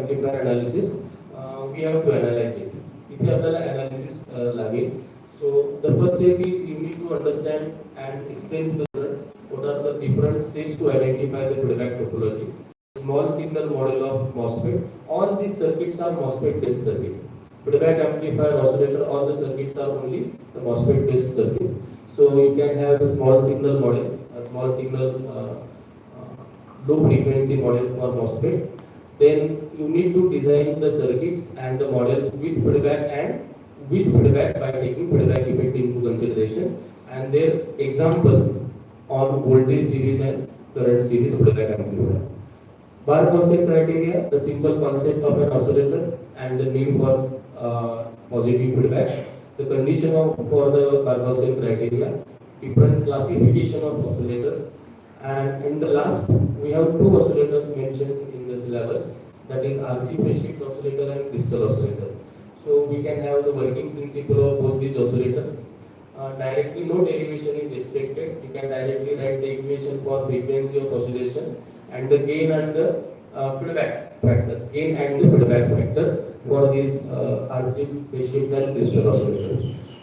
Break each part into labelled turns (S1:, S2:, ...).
S1: amplifier analysis, we have to analyze it. इथे आपल्याला analysis लागेल. So the first step is you need to understand and explain to the students what are the different steps to identify the feedback topology. Small signal model of MOSFET. All these circuits are MOSFET based circuit. Feedback amplifier, oscillator, all the circuits are only the MOSFET based circuits. So you can have a small signal model, a small signal low frequency model for MOSFET. Then you need to design the circuits and the models with feedback and with feedback by taking feedback effect into consideration, and their examples on voltage series and current series feedback amplifier. Bar concept criteria, the simple concept of an oscillator and the need for positive feedback. The condition for the bar concept criteria, different classification of oscillator, and in the last we have two oscillators mentioned in the syllabus, that is RC phase shift oscillator and crystal oscillator. So we can have the working principle of both these oscillators. Directly no derivation is expected. You can directly write the equation for frequency of oscillation and the gain and the feedback factor. Gain and the feedback factor for these RC phase shift and crystal oscillators.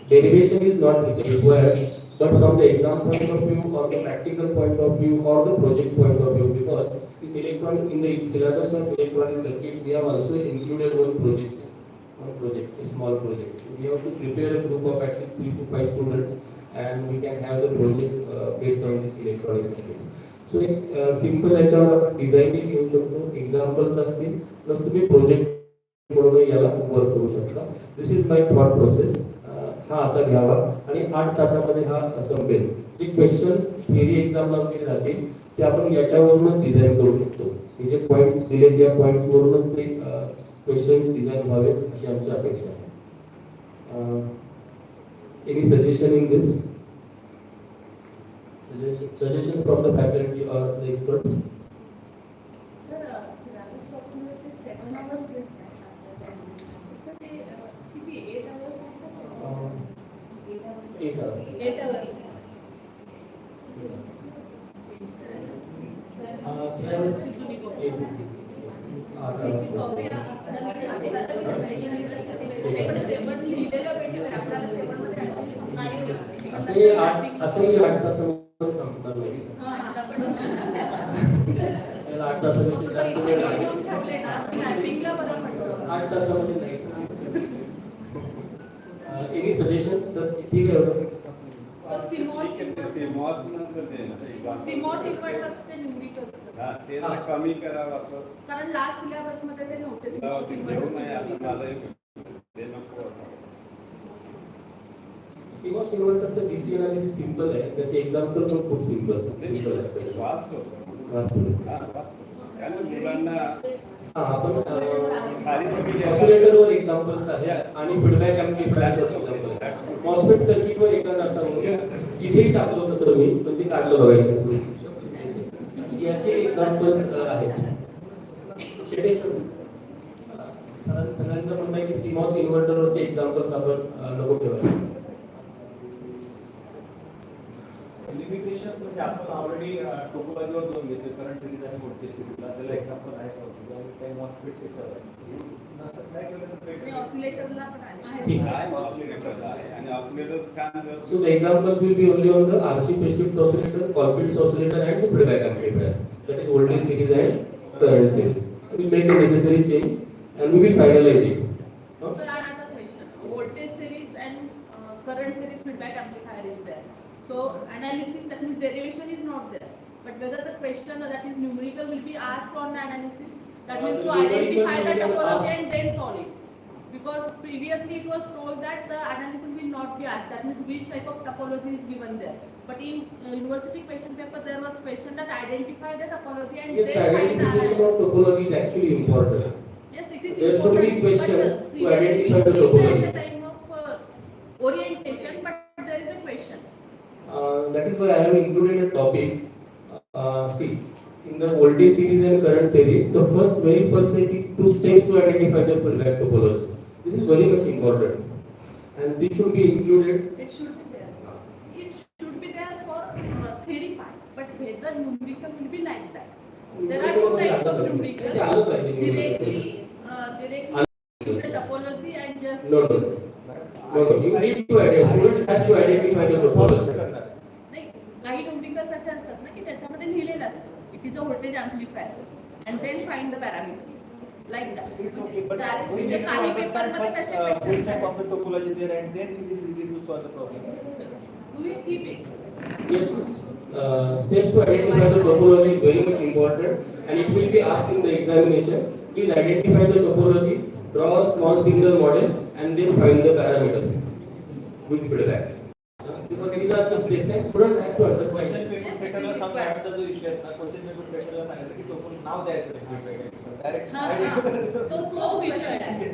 S1: Derivation is not required, but from the exam point of view or the practical point of view or the project point of view, because this electronic in the syllabus of electronic circuit we have also included one project, a small project. We have to prepare a group of at least 3 to 5 students, and we can have the project based on this electronic circuits. So एक simple याच्यावर design घेऊ शकतो, examples असतील, plus तुम्ही project म्हणून याला work करू शकता. This is my thought process. हा असा घ्यावा आणि 8 तासामध्ये हा संपेल. जे क्वेश्चन्स थिअरी एक्झामला वगैरे राहतील ते आपण याच्यावरूनच डिझाईन करू शकतो. हे जे पॉइंट्स दिलेत या पॉइंट्स वरूनच ते क्वेश्चन्स डिझाईन व्हावे अशी आमची अपेक्षा आहे. Any suggestion in this? Suggestions from the faculty or the experts?
S2: Sir, syllabus document is 7 hours this time. But 8 hours after 7 hours.
S1: 8 hours.
S2: 8 hours.
S1: Syllabus 8 असंही 8 तास संपणार नाही. 8 तासापेक्षा जास्त वेळ लागेल. 8 तासामध्ये नाही. Any suggestion sir? ठीक आहे.
S2: सिमॉस इन्व्हर्टर ते न्यूमरिकल्स.
S3: हां, ते कमी करावं असं.
S2: कारण लास्ट सिलेबस मध्ये ते नव्हते सिमॉस
S1: सिमॉस इन्व्हर्टरचं डीसी अनालिसिस सिंपल आहे. त्याचे एक्झाम्पल पण खूप सिंपल आहे.
S3: वास मुलांना
S1: आपण ऑसिलेटरवर एक्झाम्पल्स आहेत आणि फीडबॅक एम्प्लिफायरवर एक्झाम्पल आहे. मॉस्फेट सर्किटवर एकदा असं इथेही टाकलं होतं सर मी, पण ते काढलं बघायचं. याचे एक्झाम्पल्स आहेत. शेटे सर सगळ्यांचं म्हणणं आहे की सिमॉस इन्व्हर्टरवरचे एक्झाम्पल्स आपण नको ठेवायचे.
S4: लिमिटेशन्स म्हणजे आपण ऑलरेडी टोपोलॉजीवर दोन घेतले, करंट सिरीज आणि व्होल्टेज सिरीजला. त्याला एक्झाम्पल आहे काही मॉस्फेट नसं काय केलं तर
S2: ऑसिलेटरला पण आहे.
S1: ठीक
S3: आहे. ऑसिलेटरला आहे आणि ऑसिलेटर छान.
S1: So the examples will be only on the RC phase shift oscillator, Colpitts oscillator and the feedback amplifiers. That is voltage series and current series. We will make the necessary change and we will finalize it.
S2: So another question. Voltage series and current series feedback amplifier is there. So analysis, that means derivation is not there. But whether the question that is numerical will be asked on the analysis, that means to identify the topology and then solve it. Because previously it was told that the analysis will not be asked. That means which type of topology is given there. But in university question paper there was question that identify the topology and
S1: yes,
S2: then find the
S1: identification of topology is actually important.
S2: Yes, it is
S1: there
S2: important.
S1: should be question to identify the topology.
S2: At the time of orientation, but there is a question.
S1: That is why I have included a topic. See, in the voltage series and current series, the very first step is 2 steps to identify the feedback topology. This is very much important, and this should be included.
S2: It should be there. It should be there for theory part, but whether numerical will be like that. There are two types of numerical. Directly directly use the topology and just
S1: No, no, no. No, you need to identify. Student has to identify the topology.
S2: नाही काही numericals असे असतात ना की ज्याच्यामध्ये लिहिलेलं असतं it is a voltage amplifier and then find the parameters like that
S4: It's okay, but we
S2: म्हणजे
S4: need to
S2: काही
S4: understand
S2: पेपरमध्ये
S4: first
S2: तसे
S4: full
S2: क्वेश्चन्स
S4: set
S2: आहेत
S4: of the topology there, and then it is easy to solve the problem.
S2: तुम्ही keep it.
S1: Yes, steps to identify the topology is very much important, and it will be asked in the examination. Please identify the topology, draw a small single model, and then find the parameters with feedback. Because these are the steps, and student has to understand.
S4: Question paper setterला सांगण्याचा जो issue आहे ना, question paper setterला सांगितलं की topple नाव द्यायचं direct
S2: तोच विषय आहे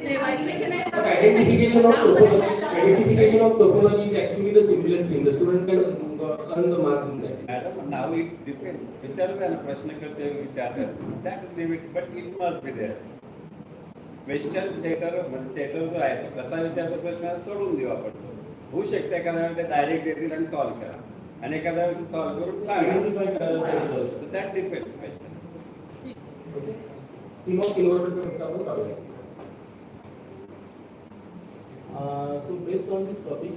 S2: ठेवायचं की नाही
S1: But identification of topology is actually the simplest thing. The student can earn the marks in that.
S3: Madam, now it depends. विचारू द्या ना प्रश्न कसे विचारतात. That is limit, but it must be there. Question setter म्हणजे setter जो आहे तो कसा विचारतो प्रश्न सोडून देऊ आपण. होऊ शकते एखाद्या वेळेला ते डायरेक्ट देतील आणि सॉल्व्ह करा आणि एखाद्या वेळेला सॉल्व्ह करून
S1: Identify
S3: Sanga.
S1: parameters.
S3: So that depends question.
S1: Okay. CMOS inverters चं आपण पाहूया. So based on this topic,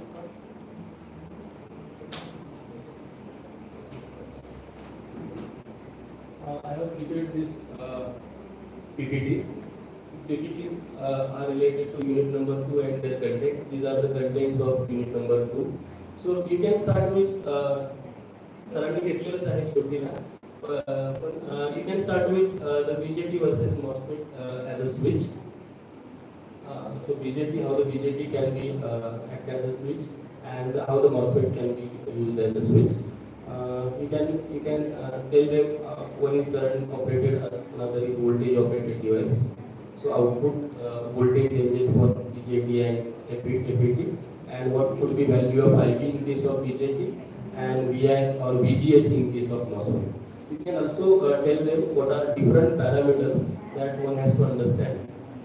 S1: I have prepared this PPTs. These PPTs are related to unit number 2 and their contents. These are the contents of unit number 2. So you can start with सरांनी घेतलेलंच आहे शेवटीला. You can start with the BJT versus MOSFET as a switch. So BJT, how the BJT can be act as a switch, and how the MOSFET can be used as a switch. You can tell them one is current operated, another is voltage operated device. So output voltage ranges for BJT and FET, and what should be value of IB in case of BJT and VI or VGS in case of MOSFET. You can also tell them what are different parameters that one has to understand.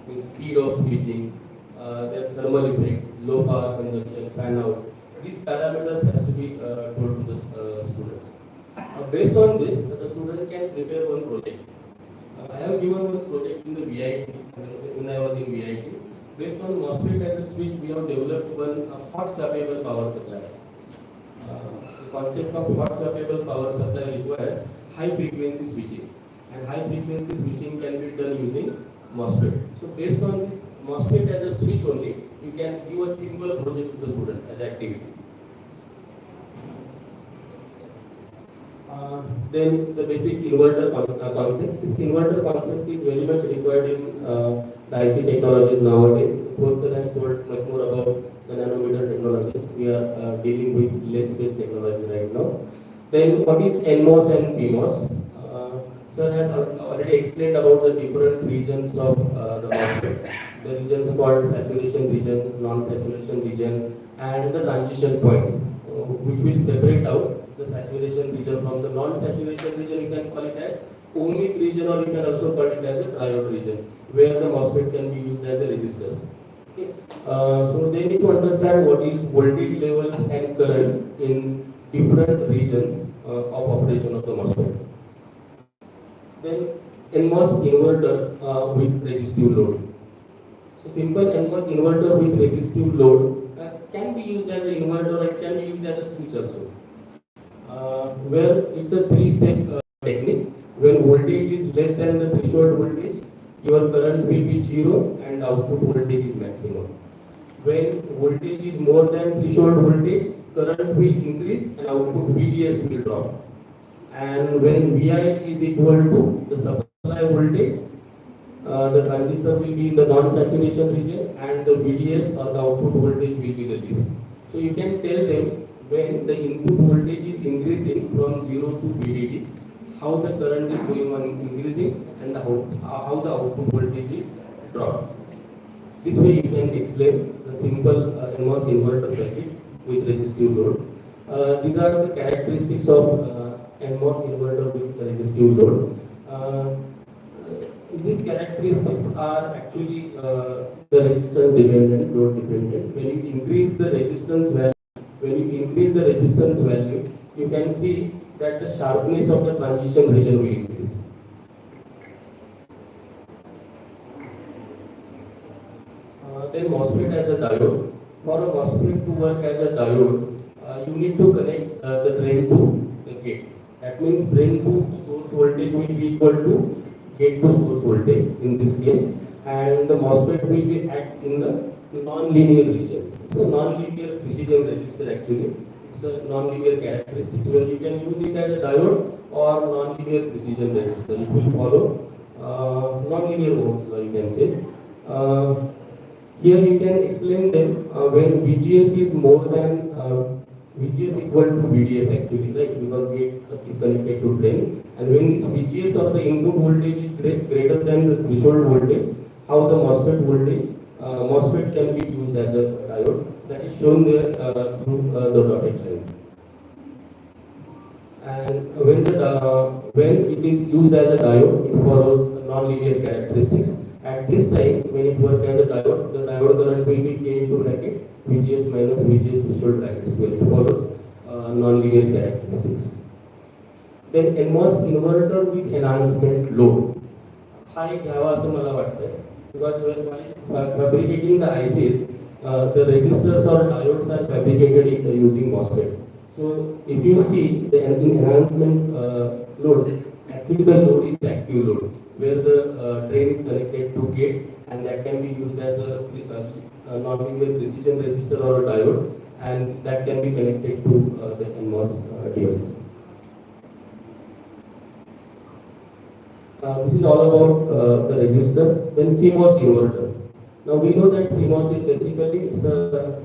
S1: The speed of switching, their thermal effect, low power consumption, fan out. These parameters has to be told to the students. Based on this, the student can prepare one project. I have given one project in the VIT when I was in VIT. Based on MOSFET as a switch, we have developed one hot swappable power supply. The concept of hot swappable power supply requires high frequency switching, and high frequency switching can be done using MOSFET. So based on this MOSFET as a switch only, you can give a simple project to the student as activity. Then the basic inverter concept. This inverter concept is very much required in the IC technologies nowadays. Professor has told much more about the nanometer technologies. We are dealing with less space technology right now. Then what is NMOS and PMOS? Sir has already explained about the different regions of the MOSFET. The regions called saturation region, non-saturation region, and the transition points, which will separate out the saturation region from the non-saturation region. You can call it as ohmic region, or you can also call it as a triode region, where the MOSFET can be used as a resistor. Okay. So they need to understand what is voltage levels and current in different regions of operation of the MOSFET. Then NMOS inverter with resistive load. So simple NMOS inverter with resistive load can be used as an inverter, or it can be used as a switch also. Where it's a three-step technique. When voltage is less than the threshold voltage, your current will be zero and output voltage is maximum. When voltage is more than threshold voltage, current will increase and output VDS will drop. And when VI is equal to the supply voltage, the transistor will be in the non-saturation region, and the VDS or the output voltage will be the least. So you can tell them when the input voltage is increasing from 0 to VDD, how the current is going on increasing, and how the output voltage is dropped. This way you can explain the simple NMOS inverter circuit with resistive load. These are the characteristics of NMOS inverter with resistive load. These characteristics are actually the resistance dependent, load dependent. When you increase the resistance value, you can see that the sharpness of the transition region will increase. then MOSFET as a diode. For a MOSFET to work as a diode, you need to connect the drain to the gate. That means drain to source voltage will be equal to gate to source voltage in this case, and the MOSFET will be act in the non-linear region. It's a non-linear precision resistor actually. It's a non-linear characteristics where you can use it as a diode or non-linear precision resistor. It will follow non-linear Ohm's law, you can say. Here you can explain them when VGS is more than VGS equal to VDS actually, right? Because gate is connected to drain, and when this VGS or the input voltage is greater than the threshold voltage, how the MOSFET voltage MOSFET can be used as a diode. That is shown there through the dotted line. And when it is used as a diode, it follows non-linear characteristics. At this time, when it works as a diode, the diode current will be K into bracket VGS minus VGS threshold brackets where it follows non-linear characteristics. Then NMOS inverter with enhancement load. हा एक घ्यावा असं मला वाटतं because while fabricating the ICs, the resistors or diodes are fabricated using MOSFET. So if you see the enhancement load, actually the load is the active load, where the drain is connected to gate, and that can be used as a non-linear precision resistor or a diode, and that can be connected to the NMOS device. This is all about the resistor. Then CMOS inverter. Now we know that CMOS is basically it's a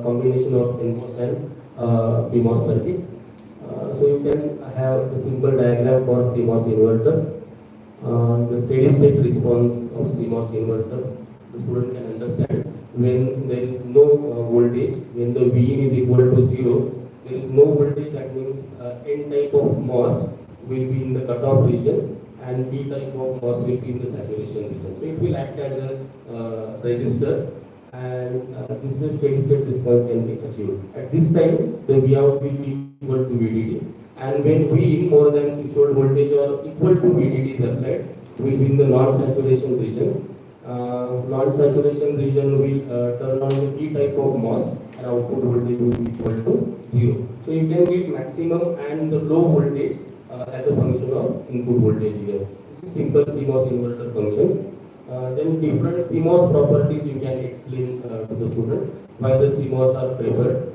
S1: combination of NMOS and PMOS circuit. So you can have a simple diagram for CMOS inverter. The steady state response of CMOS inverter, the student can understand when there is no voltage, when the Vin is equal to 0, there is no voltage, that means N type of MOS will be in the cutoff region and P type of MOS will be in the saturation region. So it will act as a resistor, and this way steady state response can be achieved. At this time, the Vout will be equal to VDD, and when V more than threshold voltage or equal to VDD is applied, will be in the non-saturation region. Non-saturation region will turn on the P type of MOS, and output voltage will be equal to 0. So you can get maximum and the low voltage as a function of input voltage here. This is simple CMOS inverter function. Then different CMOS properties you can explain to the student why the CMOS are preferred.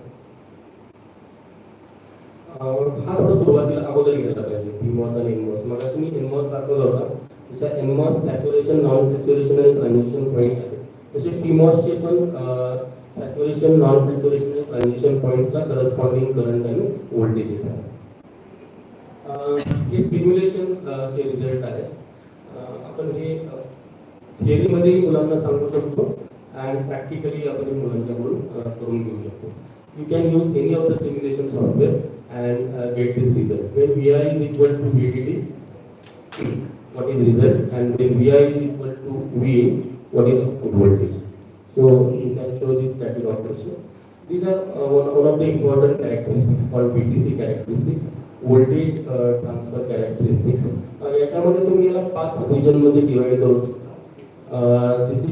S1: हा थोडा सुरुवातीला अगोदर घ्यायला पाहिजे PMOS आणि NMOS. मग मी NMOS दाखवला होता. जशा NMOS सॅच्युरेशन, नॉन सॅच्युरेशन आणि ट्रान्झिशन पॉईंट्स आहेत, तसे PMOS चे पण सॅच्युरेशन, नॉन सॅच्युरेशन आणि ट्रान्झिशन पॉईंट्सला करस्पॉन्डिंग करंट आणि व्होल्टेजेस आहेत. हे सिम्युलेशन चे रिझल्ट आहे. आपण हे थिअरीमध्ये मुलांना सांगू शकतो आणि प्रॅक्टिकली आपण मुलांच्याकडून करून घेऊ शकतो. You can use any of the simulation software and get this result. When Vi is equal to VDD, what is result? And when Vi is equal to Vin, what is output voltage? So you can show this static operation. These are one of the important characteristics called VTC characteristics, voltage transfer characteristics. याच्यामध्ये तुम्ही याला 5 region मध्ये divide करू शकता. This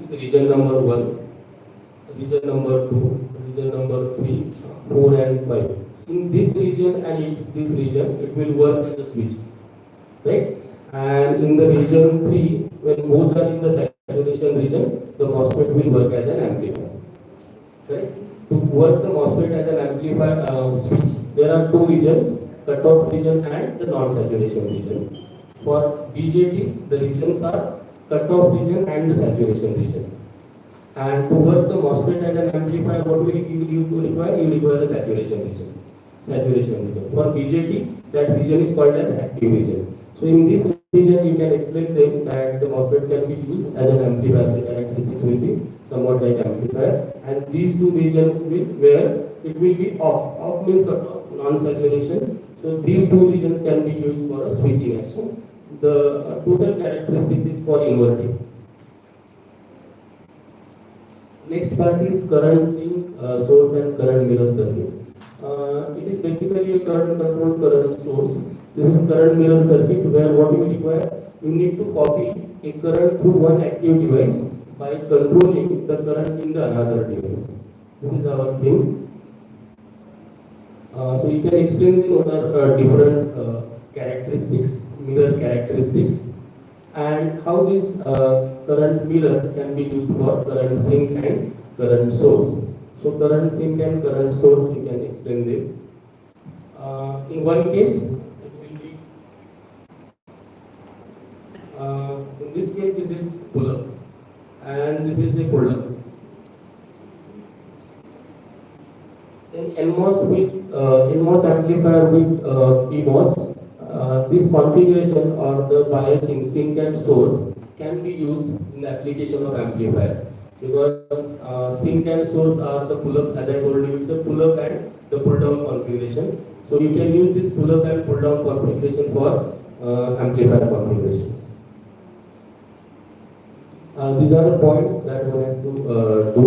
S1: is region number 1, region number 2, region number 3, 4 and 5. In this region and in this region, it will work as a switch, right? And in the region 3, when both are in the saturation region, the MOSFET will work as an amplifier, right? To work the MOSFET as an amplifier switch, there are 2 regions, cutoff region and the non-saturation region. For BJT, the regions are cutoff region and the saturation region. And to work the MOSFET as an amplifier, what will you require? You require the saturation region. Saturation region. For BJT, that region is called as active region. So in this region, you can explain them that the MOSFET can be used as an amplifier. The characteristics will be somewhat like amplifier. And these 2 regions will where it will be off. Off means cutoff, non-saturation. So these 2 regions can be used for a switching action. The total characteristics is for inverting. Next part is current sink source and current mirror circuit. It is basically a current controlled current source. This is current mirror circuit where what you require? you need to copy a current through one active device by controlling the current in the another device. This is our thing. So you can explain what are different characteristics, mirror characteristics, and how this current mirror can be used for current sink and current source. So current sink and current source, you can explain them. In one case, it will be, in this case, this is pull-up, and this is a pull-up. In NMOS amplifier with PMOS, this configuration or the biasing sink and source can be used in the application of amplifier, because sink and source are the pull-ups. As I told you, it's a pull-up and the pull-down configuration. So you can use this pull-up and pull-down configuration for amplifier configurations. These are the points that one has to do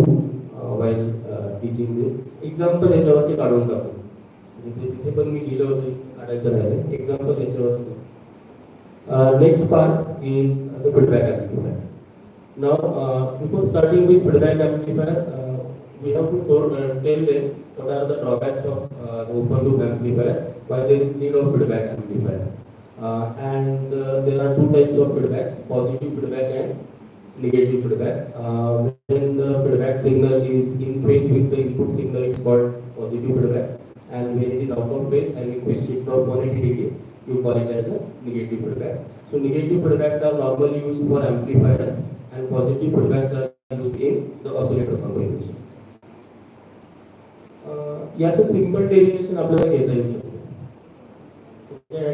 S1: while teaching this. Example याच्यावरचे काढून टाकू. तिथे पण मी लिहिलं होतं काढायचं राहिलं. Example याच्यावरचे. Next part is the feedback amplifier. Now, before starting with feedback amplifier, we have to tell them what are the drawbacks of the open loop amplifier, why there is need of feedback amplifier. And there are two types of feedbacks: positive feedback and negative feedback. When the feedback signal is in phase with the input signal, it's called positive feedback, and when it is out of phase and in phase shift of 180 degree, you call it as a negative feedback. So negative feedbacks are normally used for amplifiers, and positive feedbacks are used in the oscillator configurations. याचं simple derivation आपल्याला घेता येऊ शकतं.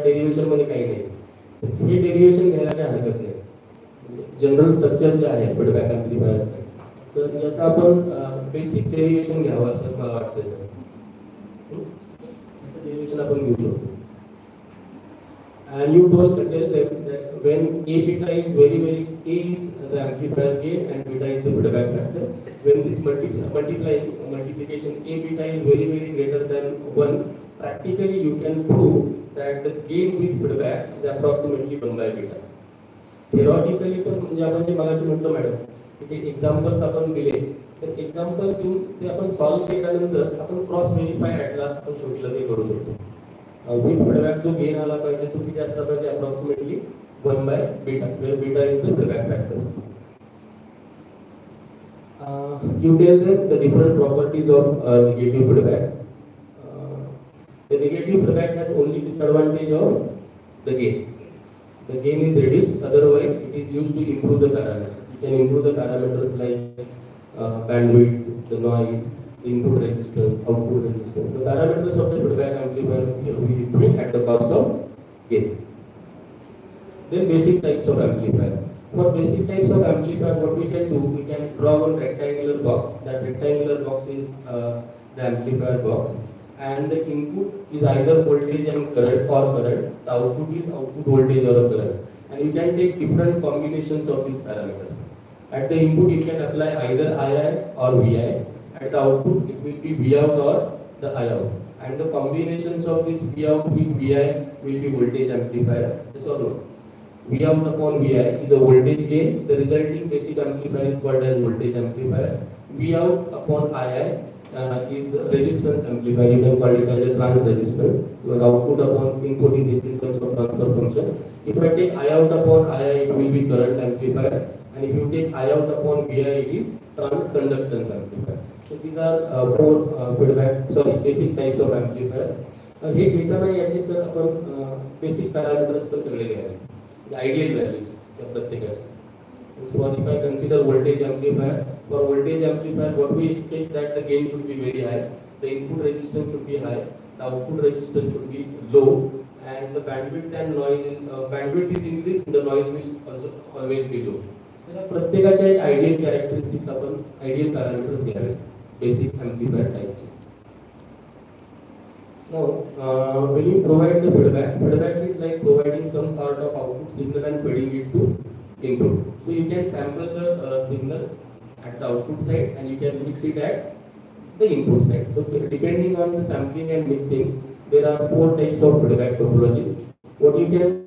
S1: Derivation मध्ये काही नाही, हे derivation घ्यायला काही हरकत नाही. जनरल स्ट्रक्चर जे आहे फीडबॅक एम्प्लिफायरचं, तर याचं आपण बेसिक डेरिव्हेशन घ्यावं असं मला वाटतं सर. याचं डेरिव्हेशन आपण घेऊ शकतो. And you tell them that when A beta is very A is the amplifier gain and beta is the feedback factor. When this multiplication A beta is very greater than 1, practically you can prove that the gain with feedback is approximately 1 by beta. Theoretically पण म्हणजे आपण जे मागाशी म्हटलं madam की examples आपण दिले, तर example देऊन ते आपण सॉल्व्ह केल्यानंतर आपण क्रॉस व्हेरिफाय ॲटला आपण शेवटीला ते करू शकतो. विथ फीडबॅक जो गेन आला पाहिजे तो किती असला पाहिजे, approximately 1 by beta, where beta is the feedback factor. You tell them the different properties of negative feedback. The negative feedback has only disadvantage of the gain. The gain is reduced, otherwise it is used to improve the parameters. You can improve the parameters like bandwidth, the noise, the input resistance, output resistance. The parameters of the feedback amplifier we improve at the cost of gain. Then basic types of amplifier. For basic types of amplifier, what we can do, we can draw one rectangular box. That rectangular box is the amplifier box, and the input is either voltage and current or current. The output is output voltage or a current, and you can take different combinations of these parameters. At the input, you can apply either II or VI. At the output, it will be Vout or the IOut, and the combinations of this Vout with VI will be voltage amplifier. Yes or no? Vout upon VI is a voltage gain. The resulting basic amplifier is called as voltage amplifier. Vout upon II is resistance amplifier. You can call it as a trans resistance. Your output upon input is in terms of transfer function. If I take IOut upon II, it will be current amplifier, and if you take IOut upon VI, it is trans conductance amplifier. So these are four basic types of amplifiers. हे घेताना याचे sir आपण basic parameters पण सगळे घ्यावे, ideal values त्या प्रत्येकाच्या. So if I consider voltage amplifier, for voltage amplifier what we expect that the gain should be very high, the input resistance should be high, the output resistance should be low, and the bandwidth and noise bandwidth is increased, the noise will also always be low. So या प्रत्येकाच्या ideal characteristics आपण ideal parameters घ्यावे basic amplifier types. Now, when you provide the feedback is like providing some part of output signal and feeding it to input. So you can sample the signal at the output side and you can mix it at the input side. So depending on the sampling and mixing, there are 4 types of feedback topologies. What you can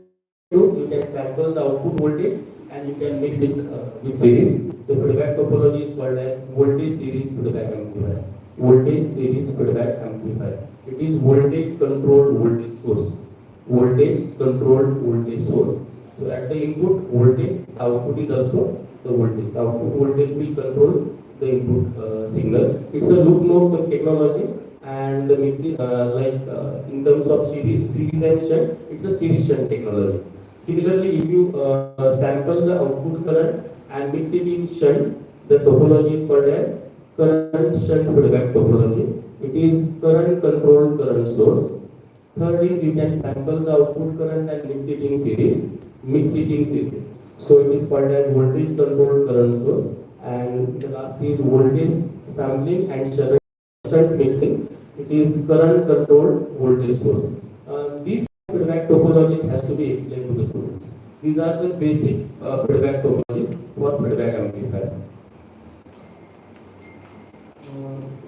S1: do, you can can sample the output voltage and you can mix it with series. The feedback topology is called as voltage series feedback amplifier. Voltage series feedback amplifier. It is voltage controlled voltage source. Voltage controlled voltage source. So at the input voltage, output is also the voltage. The output voltage will control the input signal. It's a loop node technology, and the mixing in terms of series and shunt, it's a series shunt technology. Similarly, if you sample the output current and mix it in shunt, the topology is called as current shunt feedback topology. It is current controlled current source. Third is you can sample the output current and mix it in series. Mix it in series. So it is called as voltage controlled current source. And the last is voltage sampling and shunt mixing. It is current controlled voltage source. These feedback topologies has to be explained to the students. These are the basic feedback topologies for feedback amplifier.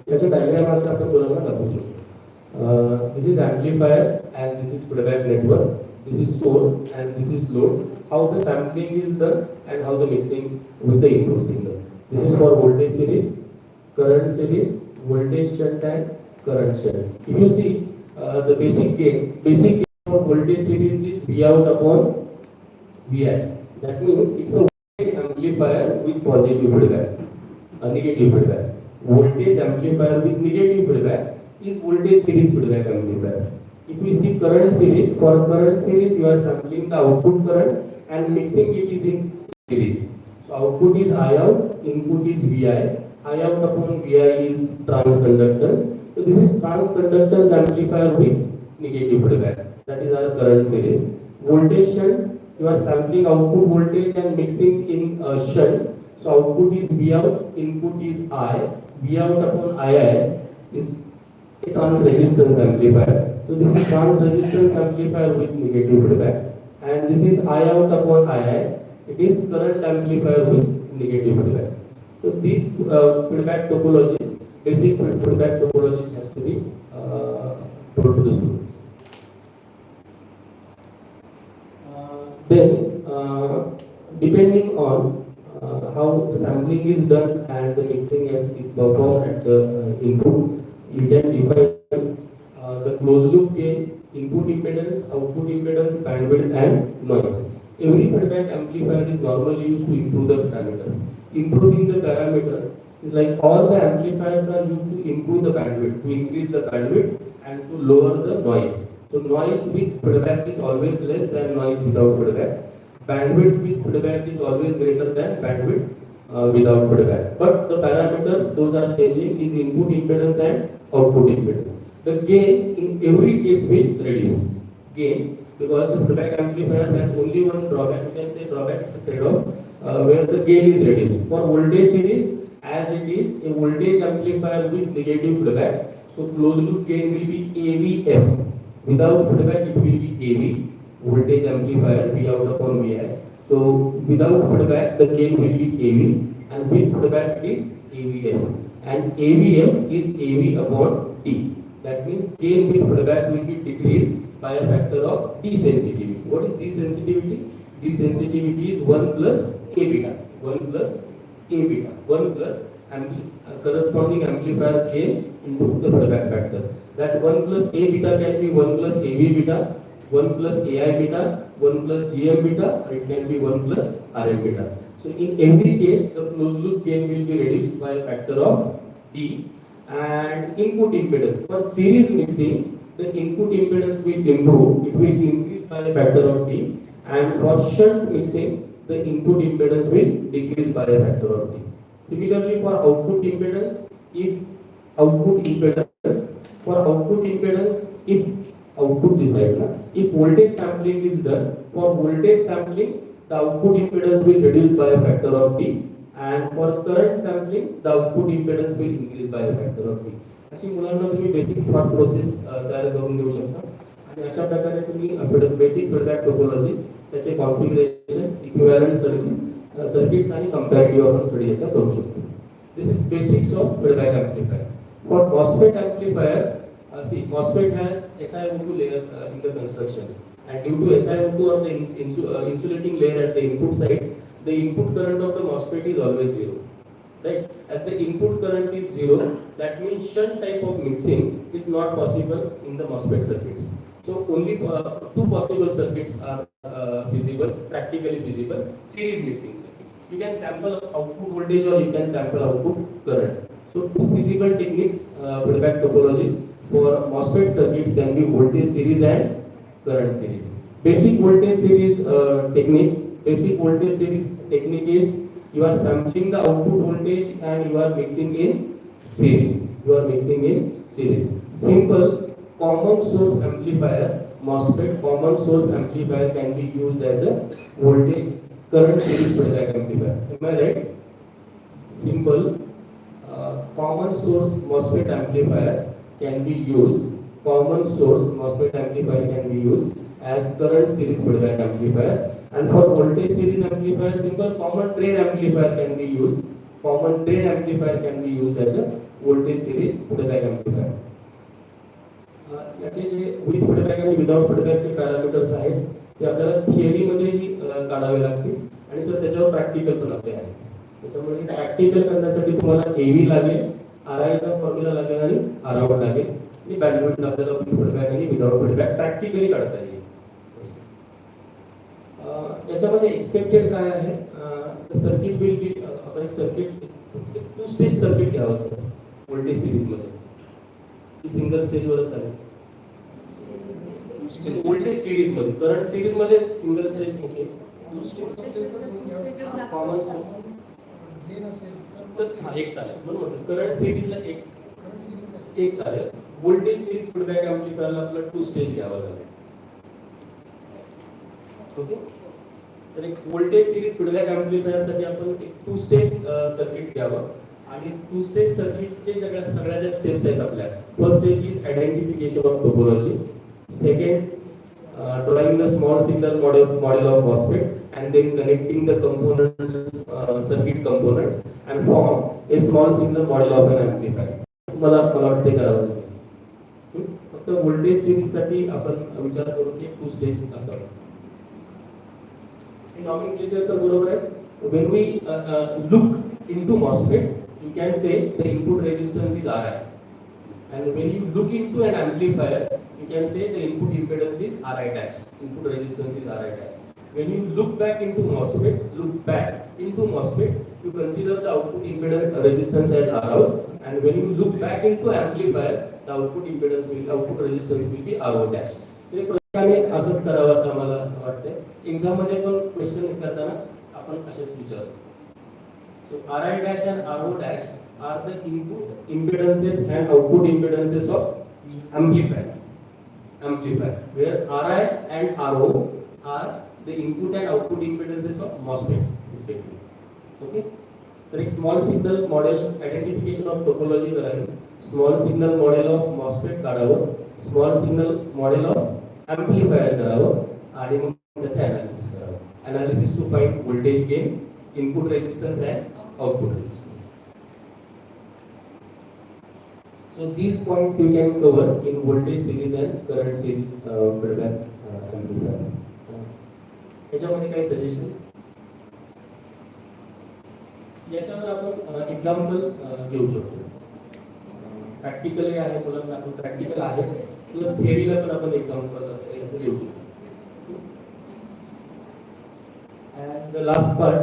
S1: याचा diagram आज आपण मुलांना दाखवू शकतो. This is amplifier and this is feedback network. This is source and this is load. How the sampling is done and how the mixing with the input signal. This is for voltage series, current series, voltage shunt and current shunt. If you see the basic gain for voltage series is V out upon Vi. That means it's a voltage amplifier with positive feedback, a negative feedback. Voltage amplifier with negative feedback is voltage series feedback amplifier. If we see current series, for current series you are sampling the output current and mixing it is in series. So output is I out, input is Vi. I out upon Vi is transconductance. So this is transconductance amplifier with negative feedback. That is our current series. Voltage shunt, you are sampling output voltage and mixing in shunt. So output is V out, input is I. V out upon II is a trans resistance amplifier. So this is trans resistance amplifier with negative feedback. And this is I out upon II. It is current amplifier with negative feedback. So these feedback topologies, basic feedback topologies has to be told to the students. Then, depending on how the sampling is done and the mixing is performed at the input, you can define the closed loop gain, input impedance, output impedance, bandwidth and noise. Every feedback amplifier is normally used to improve the parameters. Improving the parameters is like all the amplifiers are used to improve the bandwidth, to increase the bandwidth and to lower the noise. So noise with feedback is always less than noise without feedback. Bandwidth with feedback is always greater than bandwidth without feedback. But the parameters, those are changing, is input impedance and output impedance. The gain in every case will reduce. Gain, because the feedback amplifier has only one drawback, you can say drawback, it's a trade-off, where the gain is reduced. For voltage series, as it is a voltage amplifier with negative feedback, so closed loop gain will be AVF. Without feedback, it will be AV. Voltage amplifier V out upon Vi. So without feedback the gain will be AV and with feedback it is AVF and AVF is AV upon D. That means gain with feedback will be decreased by a factor of desensitivity. What is desensitivity? Desensitivity is 1 plus A beta. 1 plus A beta. 1 plus corresponding amplifier's gain into the feedback factor. That 1 plus A beta can be 1 plus AV beta, 1 plus AI beta, 1 plus GM beta, or it can be 1 plus RM beta. So in every case, the closed loop gain will be reduced by a factor of D. And input impedance. For series mixing, the input impedance will improve. It will increase by a factor of D. And for shunt mixing, the input impedance will decrease by a factor of D. Similarly, for output impedance, if output impedance, if output decide, if voltage sampling is done, for voltage sampling, the output impedance will reduce by a factor of D, and for current sampling, the output impedance will increase by a factor of D. अशी मुलांना तुम्ही basic thought process तयार करून देऊ शकता आणि अशा प्रकारे तुम्ही बेसिक फीडबॅक टोपोलॉजीज त्याचे कॉन्फिगरेशन्स इक्विव्हॅलंट सर्किट्स आणि कंपॅरेटिव्ह आपण स्टडी याचा करू शकतो. This is basics of feedback amplifier. For MOSFET amplifier, see MOSFET has SiO2 layer in the construction. and due to SiO2 on the insulating layer at the input side, the input current of the MOSFET is always zero. Right? As the input current is zero, that means shunt type of mixing is not possible in the MOSFET circuits. So only two possible circuits are visible, practically visible: series mixing circuit. You can sample output voltage or you can sample output current. So two feasible techniques, feedback topologies for MOSFET circuits can be voltage series and current series. Basic voltage series technique is you are sampling the output voltage and you are mixing in series. Simple common source amplifier, MOSFET common source amplifier can be used as a voltage current series feedback amplifier. Am I right? Simple common source MOSFET amplifier can be used. Common source MOSFET amplifier can be used as current series feedback amplifier. And for voltage series amplifier, simple common drain amplifier can be used. Common drain amplifier can be used as a voltage series feedback amplifier. याचे जे with feedback आणि without फीडबॅकचे parameters आहेत ते आपल्याला थिअरीमध्येही काढावे लागतील आणि sir त्याच्यावर practical पण आपले आहे. त्याच्यामुळे प्रॅक्टिकल करण्यासाठी तुम्हाला एव्ही लागेल, आरआयचा फॉर्म्युला लागेल आणि आरआउट लागेल आणि बँडविड्थ आपल्याला विथ फीडबॅक आणि विदाउट फीडबॅक प्रॅक्टिकली काढता येईल. याच्यामध्ये एक्सपेक्टेड काय आहे, सर्किट विल बी आपण एक सर्किट टू स्टेज सर्किट घ्यावं सर व्होल्टेज सिरीज मध्ये की सिंगल स्टेजवरच चालेल. व्होल्टेज सिरीज मध्ये करंट सिरीज मध्ये सिंगल स्टेज ओके कॉमन तर एक चालेल म्हणून म्हटलं करंट सिरीजला एक चालेल. व्होल्टेज सिरीज फीडबॅक एम्प्लिफायरला आपल्याला टू स्टेज घ्यावं लागेल. ओके तर एक व्होल्टेज सिरीज फीडबॅक एम्प्लिफायर साठी आपण एक टू स्टेज सर्किट घ्यावं आणि टू स्टेज सर्किटचे सगळ्या ज्या स्टेप्स आहेत आपल्या. First step is identification of topology. Second drawing the small signal model of MOSFET and then connecting the components, circuit components and form a small signal model of an amplifier. मला वाटते करावं लागेल. फक्त voltage series साठी आपण विचार करू की टू स्टेज असावं. Nomenclature sir बरोबर आहे. When we look into MOSFET, you can say the input resistance is Ri, and when you look into an amplifier, you can say the input impedance is Ri dash. Input resistance is Ri dash. When you look back into MOSFET, you consider the output impedance resistance as Rout, and when you look back into amplifier, the output resistance will be Ro dash. हे प्रत्येकाने असंच करावं असं आम्हाला वाटतंय. Exam मध्ये पण question करताना आपण असेच विचारतो. So Ri dash and Ro dash are the input impedances and output impedances of amplifier, where Ri and Ro are the input and output impedances of MOSFET respectively. Okay, तर एक small signal model identification of topology करावी. Small signal model of MOSFET काढावं. Small signal model of amplifier करावं आणि मग त्याचं analysis करावं. Analysis to find voltage gain, input resistance and output resistance. So these points you can cover in voltage series and current series feedback amplifier. याच्यामध्ये काही suggestion याच्यावर आपण example घेऊ शकतो. प्रॅक्टिकली आहे मुलांना, आपण प्रॅक्टिकल आहेच प्लस थिअरीला पण आपण एक्झाम्पल याचं घेऊ शकतो. And the last part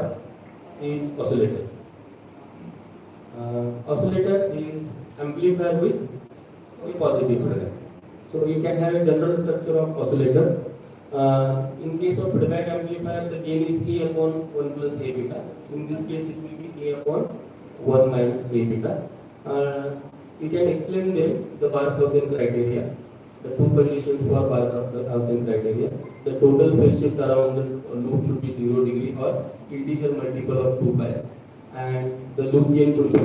S1: is oscillator. Oscillator is amplifier with a positive feedback. So you can have a general structure of oscillator. In case of feedback amplifier, the gain is A upon 1 plus A beta. In this case, it will be A upon 1 minus A beta. You can explain them the Barkhausen criteria, the two conditions for Barkhausen criteria. The total phase shift around the loop should be 0 degree or integer multiple of 2 pi, and the loop gain should be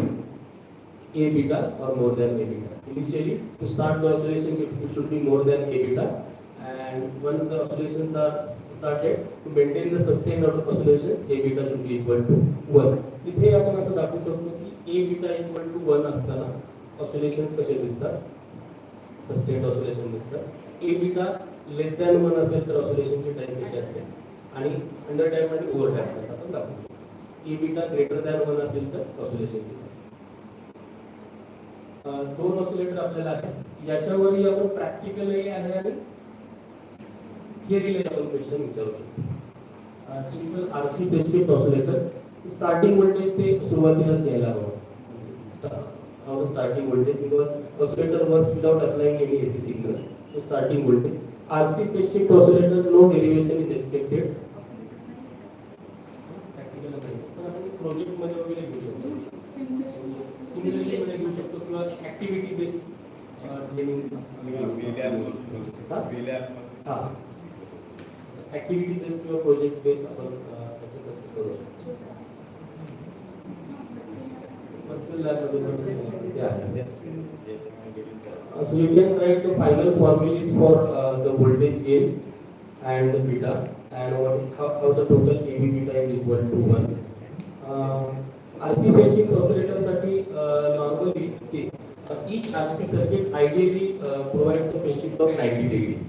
S1: A beta or more than A beta. Initially, to start the oscillation, it should be more than A beta, and once the oscillations are started, to maintain the sustained oscillations, A beta should be equal to 1. इथे आपण असं दाखवू शकतो की A beta equal to 1 असताना oscillations कसे दिसतात, sustained oscillation दिसतात. A beta लेस दॅन 1 असेल तर ऑसिलेशनची टाइम कशी असते आणि अंडर टाइम आणि ओव्हर टाइम असं आपण दाखवू शकतो. ई बीटा ग्रेटर दॅन 1 असेल तर ऑसिलेशनची दोन ऑसिलेटर आपल्याला आहे. याच्यावरही आपण प्रॅक्टिकलही आहे आणि थिअरीलाही आपण क्वेश्चन विचारू शकतो. Simple RC phase shift oscillator starting voltage ते सुरुवातीलाच घ्यायला हवं. our starting voltage because oscillator works without applying any AC signal. So starting voltage. RC phase shift oscillator no derivation is expected. Practical project मध्ये वगैरे घेऊ शकतो. Simulation मध्ये घेऊ शकतो किंवा ऍक्टिव्हिटी बेस्ड ट्रेनिंग हा ऍक्टिव्हिटी बेस्ड किंवा प्रोजेक्ट बेस्ड आपण त्याचं करू शकतो. Virtual lab so you can write the final formulas for the voltage gain and the beta and how the total AB beta is equal to 1. RC phase shift oscillator साठी normally see each RC circuit ideally provides a phase shift of 90 degree.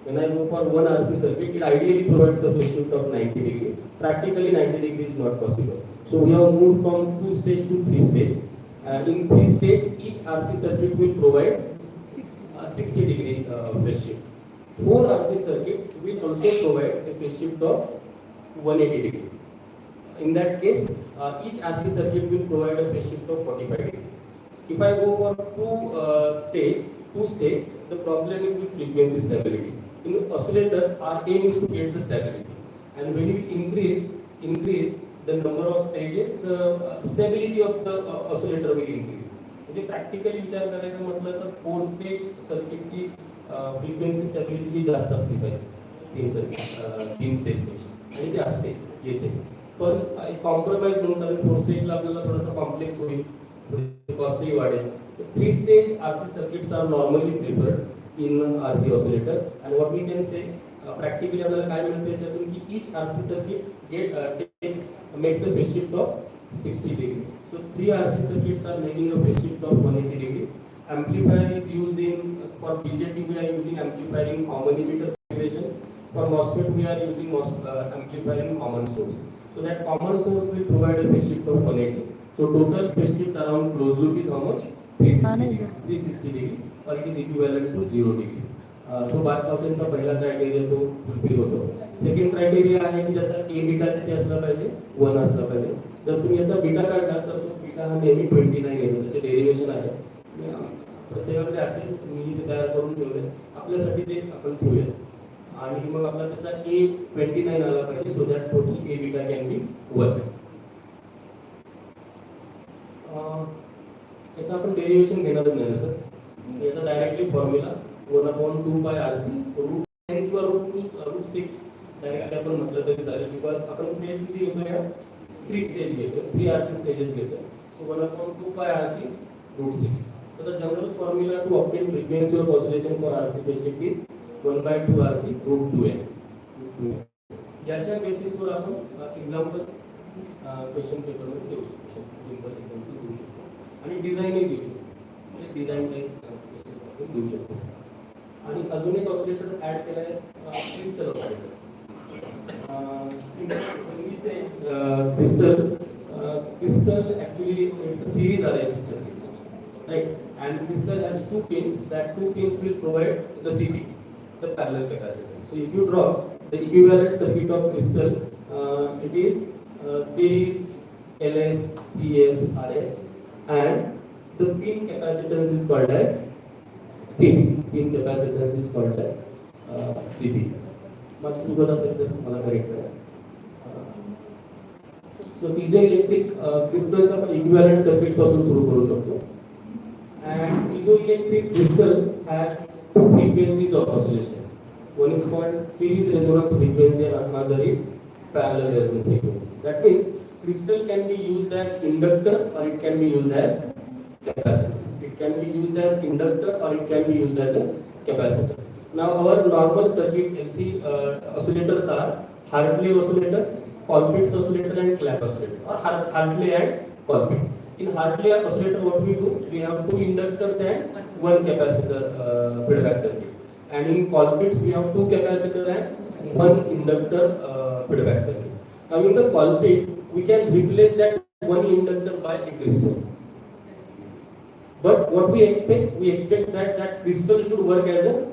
S1: When I go for one RC circuit, it ideally provides a phase shift of 90 degree. Practically 90 degree is not possible. So we have moved from 2 stage to 3 stage. In 3 stage, each RC circuit will provide 60 degree phase shift. 4 RC circuit will also provide a phase shift of 180 degree. In that case, each RC circuit will provide a phase shift of 45 degree. If I go for two stage, the problem is with frequency stability. In the oscillator, our aim is to get the stability, and when we increase the number of stages, the stability of the oscillator will increase. म्हणजे practically विचार करायचा म्हटलं तर 4 stage सर्किटची frequency stability जास्त असली पाहिजे 3 स्टेजपेक्षा आणि ते असते येते. पण एक कॉम्प्रोमाइज म्हणून कारण 4 स्टेजला आपल्याला थोडासा कॉम्प्लेक्स होईल, कॉस्टही वाढेल. 3 stage RC circuits are normally preferred in RC oscillator and what we can say practically आपल्याला काय मिळतं याच्यातून की each RC circuit makes a phase shift of 60 degree. So 3 RC circuits are making a phase shift of 180 degree. Amplifier is used in for BJT we are using amplifier in common emitter configuration. For MOSFET we are using amplifier in common source. So that common source will provide a phase shift of 180. So total phase shift around closed loop is how much? 360 degree or it is equivalent to 0 degree. सो 5,000चा पहिला criteria तो fulfil होतो. Second criteria आहे की त्याचा ए beta किती असला पाहिजे 1 असला पाहिजे. जर तुम्ही याचा बीटा काढला तर तो बीटा हा नेहमी 29 येतो. त्याचे डेरिव्हेशन आहे प्रत्येकाकडे असेल मी ते तयार करून ठेवले आपल्यासाठी ते आपण ठेवूया आणि मग आपला त्याचा ए 29 आला पाहिजे so that total A beta can be 1. याचा आपण डेरिव्हेशन घेणारच नाही सर. याचा directly formula 1/2 pi RC root 10 किंवा रूट 6 डायरेक्टली आपण म्हटलं तरी चालेल बिकॉज आपण स्टेज किती घेतो या 3 स्टेज घेतो 3 RC स्टेजेस घेतो. So 1/2 pi RC root 6. तर the general formula to obtain frequency of oscillation for RC phase shift is 1/2 RC root 2n. याच्या बेसिसवर आपण एक्झाम्पल क्वेश्चन पेपर मध्ये देऊ शकतो. सिंपल एक्झाम्पल देऊ शकतो आणि डिझाईनही देऊ शकतो. म्हणजे डिझाईन टाइप क्वेश्चन देऊ शकतो. आणि अजून एक ऑसिलेटर ऍड केला आहे crystal oscillator. Crystal actually it's a series RLC circuit, right? And crystal has 2 pins. That 2 pins will provide the CP, the parallel capacitance. So if you draw the equivalent circuit of crystal, it is series LS, CS, RS, and the pin capacitance is called as CP. Pin capacitance is called as CP. माझी चुकत असेल तर मला correct करा. सो पीझो electric क्रिस्टलचा आपण equivalent circuit पासून सुरू करू शकतो. And piezoelectric crystal has 2 frequencies of oscillation. One is called series resonance frequency and another is parallel resonance frequency. That means crystal can be used as inductor or it can be used as capacitor. It can be used as inductor or it can be used as a capacitor. Now our normal circuit LC oscillators are Hartley oscillator, Colpitts oscillator and Clap oscillator, or Hartley and Colpitts. In Hartley oscillator what we do, we have 2 inductors and 1 capacitor feedback circuit. and in colpits we have two capacitor and one inductor feedback circuit. Now in the colpit we can replace that one inductor by a crystal. But what we expect that that crystal should work as an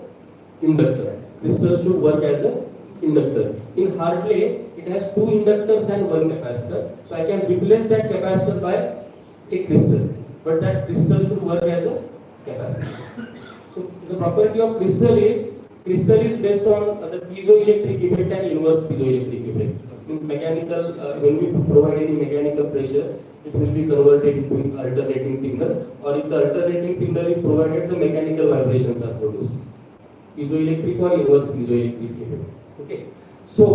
S1: inductor. Crystal should work as an inductor. In Hartley, it has two inductors and one capacitor. So I can replace that capacitor by a crystal. But that crystal should work as a capacitor. So the property of crystal is based on the piezoelectric effect and inverse piezoelectric effect. Means mechanical, when we provide any mechanical pressure, it will be converted into alternating signal, or if the alternating signal is provided, the mechanical vibrations are produced. Piezoelectric or inverse piezoelectric effect. Okay. So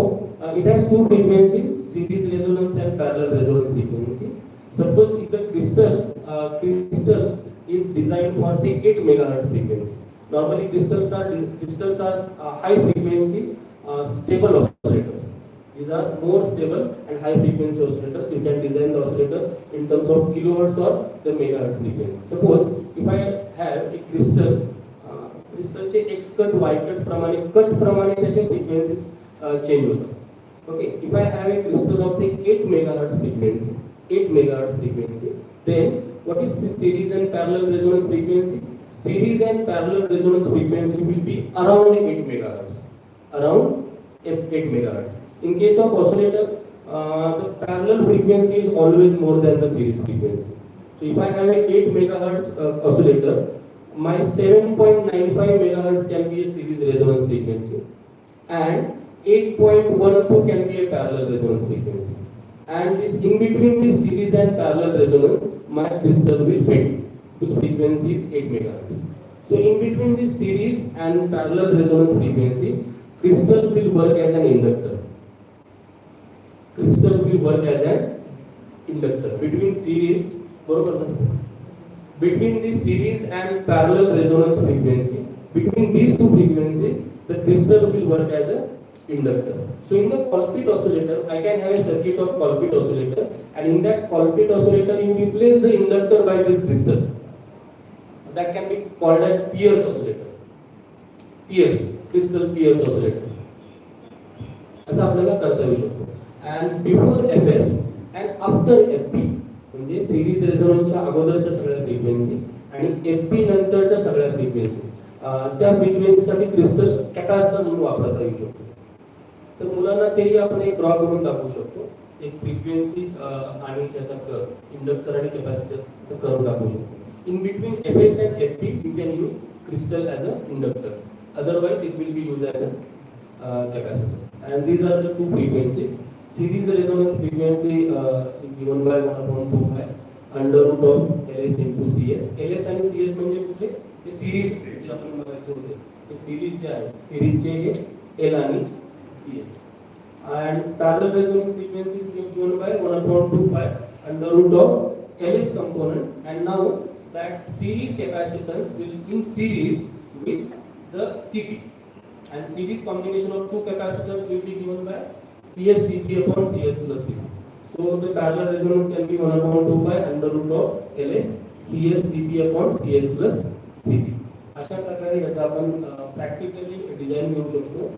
S1: it has two frequencies, series resonance and parallel resonance frequency. Suppose if the crystal is designed for say 8 megahertz frequency. Normally crystals are high frequency stable oscillators. These are more stable and high frequency oscillators. You can design the oscillator in terms of kilohertz or the megahertz frequency. Suppose if I have a crystal चे x cut y cut प्रमाणे त्याचे frequencies change होतात. Okay, if I have a crystal of say 8 megahertz frequency, then what is the series and parallel resonance frequency? Series and parallel resonance frequency will be around 8 megahertz. Around 8 megahertz. In case of oscillator, the parallel frequency is always more than the series frequency. So if I have a 8 megahertz oscillator, my 7.95 megahertz can be a series resonance frequency, and 8.12 can be a parallel resonance frequency. And this in between this series and parallel resonance, my crystal will fit, whose frequency is 8 megahertz. So in between this series and parallel resonance frequency, crystal will work as an inductor. Crystal will work as an inductor. Between this series and parallel resonance frequency, between these two frequencies, the crystal will work as an inductor. So in the Colpit oscillator, I can have a circuit of Colpit oscillator, and in that Colpit oscillator, you replace the inductor by this crystal. That can be called as Pierce oscillator. Crystal Pierce oscillator. असं आपल्याला करता येऊ शकतो. And before FS and after FP, म्हणजे series रेझोनन्सच्या अगोदरच्या सगळ्या frequency आणि FP नंतरच्या सगळ्या फ्रिक्वेन्सी, त्या फ्रिक्वेन्सीसाठी क्रिस्टल कॅपॅसिटर म्हणून वापरता येऊ शकतो. तर मुलांना तेही आपण एक ड्रॉ करून दाखवू शकतो. एक फ्रिक्वेन्सी आणि त्याचा कर्व, इंडक्टर आणि कॅपॅसिटरचा कर्व दाखवू शकतो. In between FS and FP, you can use crystal as an inductor. Otherwise, it will be used as a capacitor. And these are the two frequencies. Series resonance frequency is given by 1/2 pi under root of LS into CS. LS आणि CS म्हणजे कुठले? हे series जे आपण बघायचे होते. हे series जे आहे, सिरीजचे हे L आणि CS. And parallel resonance frequency is given by 1/2 pi under root of LS component. And now that series capacitance will in series with the CP, and series combination of two capacitors will be given by CS CP upon CS plus CP. So the parallel resonance can be 1/2 pi under root of LS CS CP upon CS plus CP. अशा प्रकारे याचा आपण practically design करू शकतो,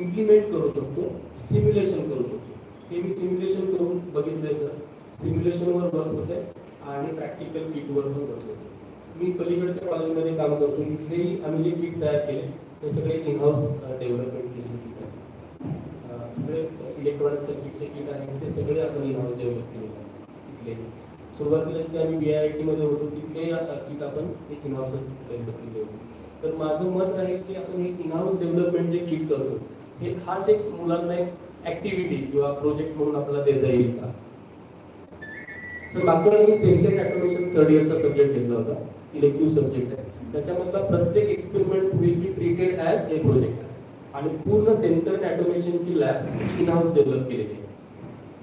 S1: implement करू शकतो, simulation करू शकतो. हे मी सिम्युलेशन करून बघितले सर. सिम्युलेशनवर वर्क होते आणि प्रॅक्टिकल किटवर पण वर्क होते. मी पलीकडच्या कॉलेजमध्ये काम करतो. इथलेही आम्ही जे किट तयार केले ते सगळे इन हाऊस डेव्हलपमेंट केलेले किट आहे. सगळे इलेक्ट्रॉनिक सर्किटचे किट आहे ते सगळे आपण इन हाऊस डेव्हलप केलेले आहे. इथले सुरुवातीला जिथे आम्ही BIT मध्ये होतो तिथले किट आपण इन हाऊसच डेव्हलप केले होते. तर माझं मत आहे की आपण हे इन हाऊस डेव्हलपमेंट जे किट करतो हे हाच एक मुलांना एक ऍक्टिव्हिटी किंवा प्रोजेक्ट म्हणून आपल्याला देता येईल का? सर मागच्या वेळी मी सेन्सर ऑटोमेशन थर्ड इयरचा सब्जेक्ट घेतला होता, इलेक्टिव्ह सब्जेक्ट आहे. त्याच्यामधला प्रत्येक experiment will be treated as a project आणि पूर्ण सेन्सर ऑटोमेशनची लॅब इन हाऊस डेव्हलप केलेली आहे.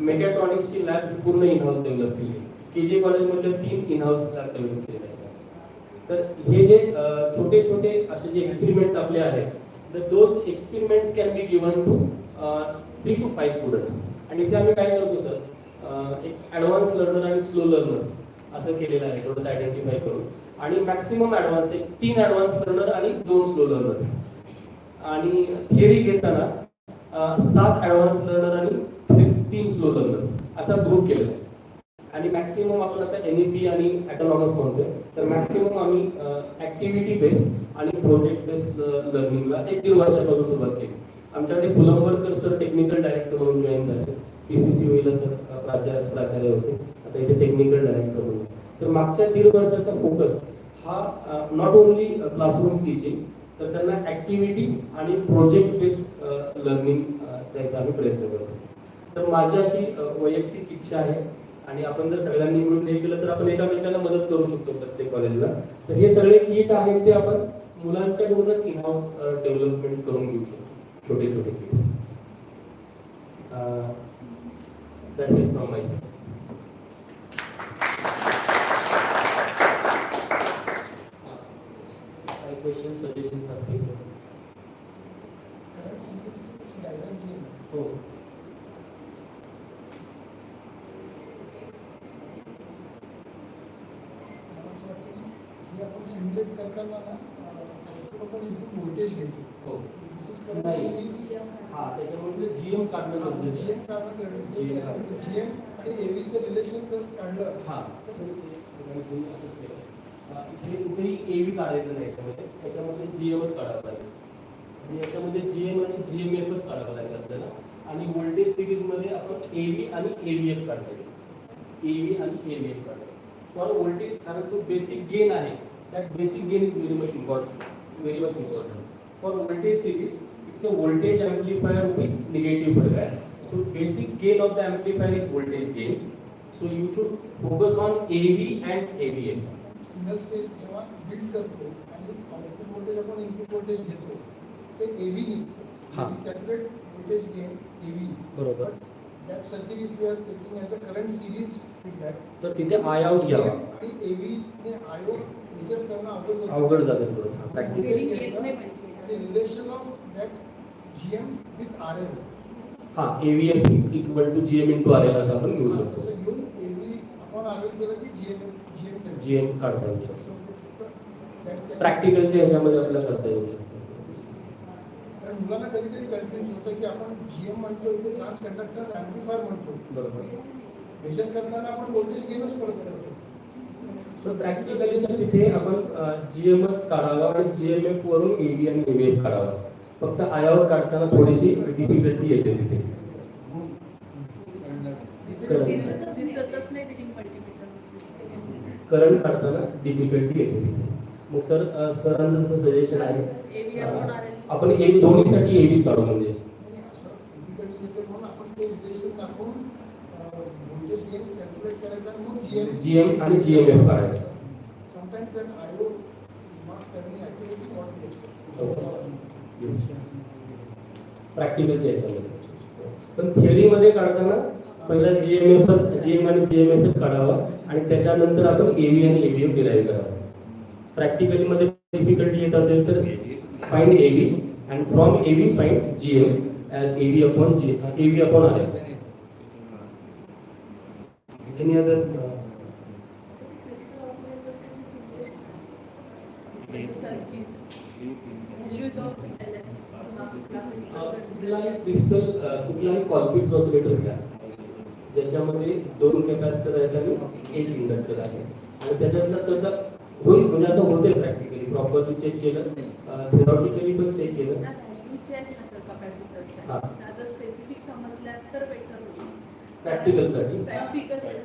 S1: मेकॅट्रॉनिक्सची लॅब पूर्ण इन हाऊस डेव्हलप केली आहे. KJ कॉलेजमधल्या 3 in house lab develop केलेल्या आहेत. तर हे जे छोटे छोटे असे जे एक्सपेरिमेंट आपले आहेत, तर those experiments can be given to 3 to 5 students. आणि इथे आम्ही काय करतो सर, एक ॲडव्हान्स लर्नर आणि स्लो लर्नर्स असं केलेलं आहे थोडंसं आयडेंटिफाय करून. आणि मॅक्सिमम ॲडव्हान्स एक 3 ॲडव्हान्स लर्नर आणि 2 स्लो लर्नर्स. आणि थिअरी घेताना 7 ॲडव्हान्स लर्नर आणि 3 स्लो लर्नर्स असा ग्रुप केलेला आहे. आणि मॅक्सिमम आपण आता NEP आणि ऑटोनॉमस म्हणतोय, तर मॅक्सिमम आम्ही ऍक्टिव्हिटी बेस्ड आणि प्रोजेक्ट बेस्ड लर्निंगला 1-1.5 वर्षापासून सुरुवात केली. आमच्याकडे फुलंबरकर सर टेक्निकल डायरेक्टर म्हणून जॉईन झाले, PCCOE सर प्राचार्य होते, आता इथे टेक्निकल डायरेक्टर म्हणून. तर मागच्या 1.5 वर्षाचा फोकस हा नॉट ओन्ली क्लासरूम टीचिंग, तर त्यांना ऍक्टिव्हिटी आणि प्रोजेक्ट बेस्ड लर्निंग द्यायचा आम्ही प्रयत्न करतो. तर माझी अशी वैयक्तिक इच्छा आहे, आणि आपण जर सगळ्यांनी मिळून हे केलं तर आपण एकामेकांना मदत करू शकतो प्रत्येक कॉलेजला. तर हे सगळे किट आहेत ते आपण मुलांच्याकडूनच इन हाऊस डेव्हलपमेंट करून घेऊ शकतो, छोटे छोटे kits. That's it from my side. काही क्वेश्चन सजेशन्स असतील हो.
S5: आपण सिम्युलेट करताना आपण इनपुट व्होल्टेज घेतो.
S1: हो.
S5: नाही.
S1: हा, त्याच्यामुळे GM काढणं गरजेचं आहे.
S5: GM काढणं गरजेचं आहे. GM आणि AVचं रिलेशन जर काढलं
S1: हा, इथे कुठेही AV काढायचं नाही, याच्यामध्ये GMच काढायला पाहिजे. आणि याच्यामध्ये GM आणि GMFच काढावं लागेल आपल्याला. आणि व्होल्टेज सिरीजमध्ये आपण AV आणि AVF काढतो. AV आणि AVF काढतो. फॉर व्होल्टेज, कारण तो बेसिक गेन आहे, that basic gain is very much important. For voltage series, it's a voltage amplifier with negative feedback. So basic gain of the amplifier is voltage gain. So you should focus on AV and AVF.
S5: Single stage जेव्हा build करतो आणि output voltage आपण input voltage घेतो ते AV निघतं. Calculate voltage gain AV.
S1: बरोबर.
S5: That circuit if you are taking as a current series feedback,
S1: तर तिथे I out घ्यावा.
S5: आणि AV ने IO मेजर करणं
S1: अवघड जातं थोडंसं प्रॅक्टिकली.
S5: आणि relation of that GM with RL.
S1: हा, AVF equal to GM into RL असं आपण घेऊ शकतो.
S5: तसं घेऊन AV आपण RL केलं की
S1: GM काढता येऊ शकतो.
S5: शकतो.
S1: प्रॅक्टिकलच्या ह्याच्यामध्ये आपल्याला करता येऊ शकतो.
S5: कारण मुलांना कधी कधी कन्फ्युज होतं की आपण GM म्हणतो इथे ट्रान्स कंडक्टन्स ॲम्प्लिफायर म्हणतो.
S1: बरोबर.
S5: मेजर करताना आपण व्होल्टेज गेनच परत करतो.
S1: सो प्रॅक्टिकली सर तिथे आपण GMच काढावा आणि GMF वरून AV आणि AVF काढावा. फक्त आयावर काढताना थोडीशी डिफिकल्टी येते तिथे. करंट काढताना डिफिकल्टी येते तिथे. मग सरांचं सजेशन आहे आपण एक दोन्हीसाठी AVच काढू, म्हणजे
S5: असं डिफिकल्टी येते म्हणून आपण ते रिलेशन दाखवून व्होल्टेज गेन कॅल्क्युलेट करायचं आणि मग
S1: GM आणि GMF काढायचं.
S5: Sometimes that IO is not turning activity what we expect.
S1: प्रॅक्टिकलच्या याच्यामध्ये. पण थिअरीमध्ये काढताना पहिला GM आणि GMFच काढावा आणि त्याच्यानंतर आपण AV आणि AVF डिराईव्ह करावा. प्रॅक्टिकली मध्ये डिफिकल्टी येत असेल तर find AV and from AV find GM as AV upon RL. Any other कुठलाही कॉल्पिट्स ऑसिलेटर घ्या ज्याच्यामध्ये 2 कॅपॅसिटर आहेत आणि 1 इंडक्टर आहे, आणि त्याच्यातला सहसा होईल, म्हणजे असं होते प्रॅक्टिकली प्रॉपरली चेक केलं, थेरॉटिकली पण चेक केलं.
S2: स्पेसिफिक समजल्या तर बेटर होईल.
S1: प्रॅक्टिकलसाठी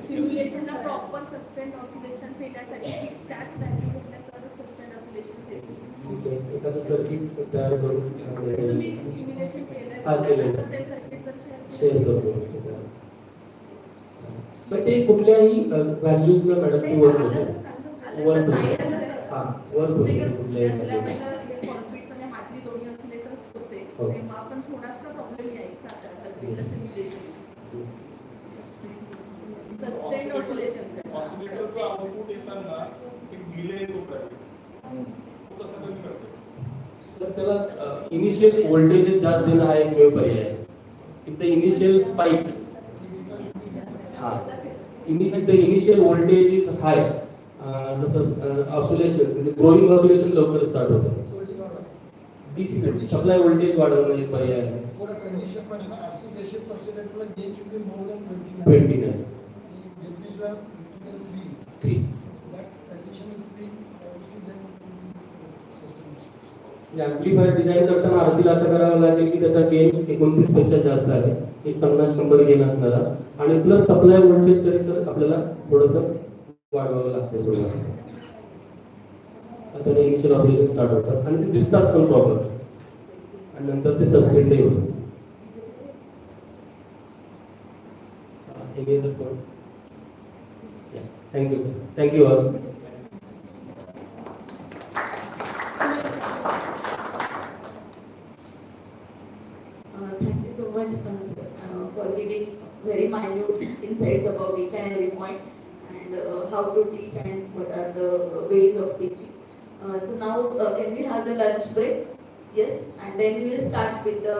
S2: सिम्युलेशनला प्रॉपर सस्टेंड ऑसिलेशन्स येण्यासाठी त्याच व्हॅल्यू घेतल्या तर सस्टेंड ऑसिलेशन्स येतील.
S1: ठीक आहे, एखादं सर्किट तयार करून
S2: तुम्ही सिम्युलेशन
S1: केलं
S2: ते सर्किट जर
S1: शेअर करतो. पण ते कुठल्याही व्हॅल्यूजला मॅडम ती वर्क होते. वर्क होते कुठल्याही
S2: कॉन्फ्लिक्ट्स आणि हार्टली दोन्ही ऑसिलेटर्स होते, तेव्हा आपण थोडासा प्रॉब्लेम यायचा त्या सर्किटला सिम्युलेशन. सस्टेंड ऑसिलेशन्स
S4: ऑसिलेटरचं आउटपुट येताना एक डिले येतो तो कसा कमी करतो?
S1: सर त्याला इनिशियल व्होल्टेज जास्त देणं हा एक वेळ पर्याय आहे. If the initial spike the initial voltage is high, the oscillations, the growing oscillation लवकर स्टार्ट होतात. DC सप्लाय व्होल्टेज वाढवणं एक पर्याय आहे.
S5: For a condition पण आहे ना, RC facial percentage La gain should be more than 29.
S1: 29.
S5: आणि Delphi's La 3.
S1: 3.
S5: That condition if we see then system is.
S1: Amplifier design करताना आरसीला असं करावं लागेल की त्याचा गेन 29 पेक्षा जास्त आहे, एक 50 नंबर गेन असणारा, आणि प्लस सप्लाय व्होल्टेज तरी सर आपल्याला थोडंसं वाढवावं लागतं सुरुवात. आता इनिशियल ऑपरेशन स्टार्ट होतात आणि ते दिसतात पण प्रॉपर, आणि नंतर ते सस्टेनही होतं. Any other point? Yeah. Thank you, sir. Thank you all.
S6: Thank you so much for giving very minute insights about each and every point and how to teach and what are the ways of teaching. So now can we have the lunch break? Yes, and then we will start with the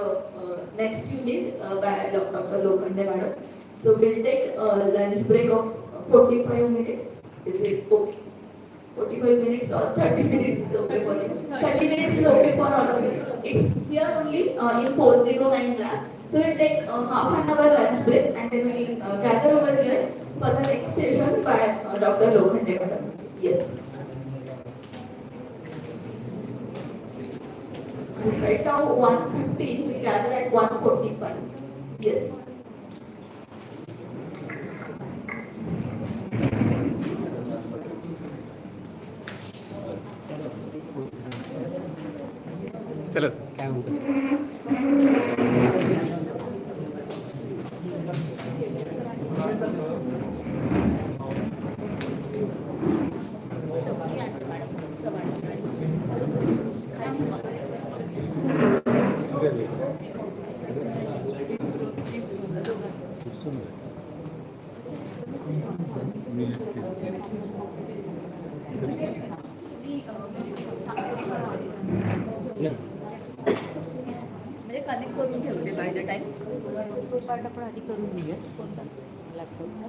S6: next unit by Dr. Lokhande madam. So we'll take a lunch break of 45 minutes. Is it okay? 45 minutes or 30 minutes is okay for you? 30 minutes is okay for all of you. It's here only in 409 lab. So we'll take half an hour lunch break and then we'll gather over here for the next session by Dr. Lokhande madam. Yes. Right now 1:50, we gather at 1:45. Yes.
S7: चला काय म्हणतात.
S6: म्हणजे connect करून ठेवते by the time.
S8: तो part आपण आधी करून घेऊया कोणता लॅपटॉपचा.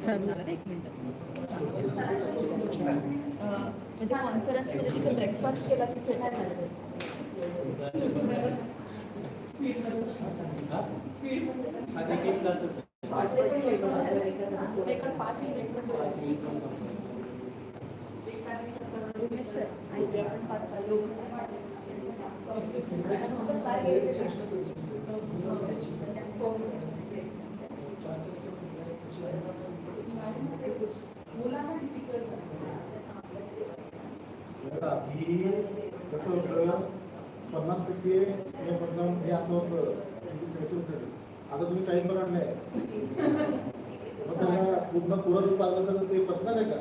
S6: चालणार एक मिनिट. म्हणजे कॉन्फरन्समध्ये तिथं ब्रेकफास्ट केला की
S4: कसं होतं 50% हे असं होतं. आता तुम्ही 40 वर आणलंय, मग त्याला पूर्ण पुरत पाहिलं तर ते बसणार आहे का?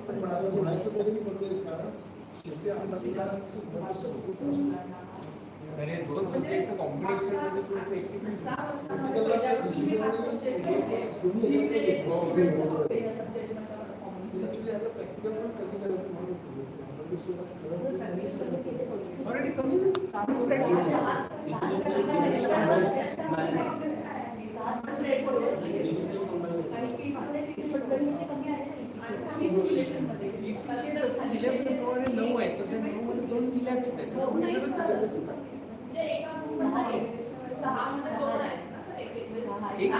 S4: पण आता म्हणायचं तरी म्हणजे कारण शेवटी आपल्याला
S7: अरे दोन सब्जेक्टचं कॉम्पिटिशन
S5: प्रॅक्टिकल पण कधी करायचं
S7: ऑलरेडी कमी एक